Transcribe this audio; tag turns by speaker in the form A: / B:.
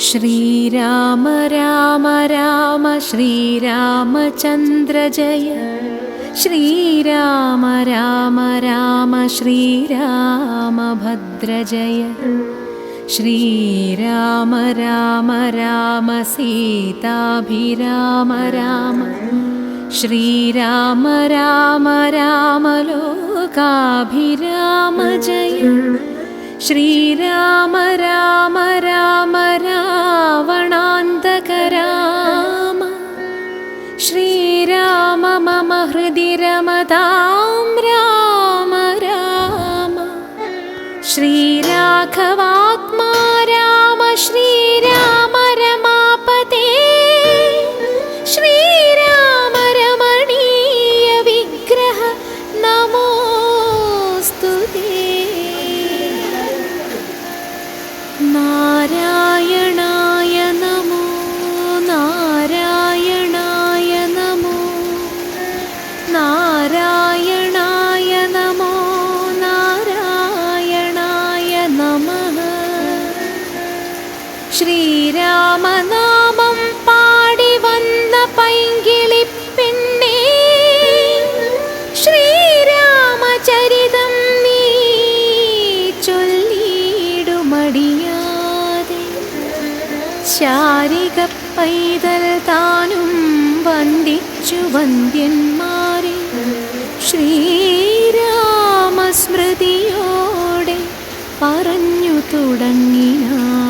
A: श्रीराम राम राम श्रीरामचन्द्र जय। श्रीराम राम राम श्रीरामभद्र जय। श्रीराम राम राम सीताभिराम राम। श्रीराम राम राम लोकाभिराम जय। श्रीराम राम राम रावणान्तक राम। श्रीराम मम हृदि रमतां राम राम। श्रीराघवात्मा राम श्रीराम रमापते। श्रीराम रमणीय विग्रह नमोऽस्तु ते। नारायणाय नमो नारायणाय नमो नारायणाय नमो नारायणाय नमः। ശ്രീരാമനാമം പാടി വന്ന പൈങ്കിളിപ്പെണ്ണേ, ശ്രീരാമചരിതം നീ ചൊല്ലിടുമടിയാതെ. ശാരിക പൈതൽ താനും വന്ദിച്ചു വന്ദ്യന്മാരെ, ശ്രീരാമസ്മൃതിയോടെ പറഞ്ഞു തുടങ്ങിനാൻ.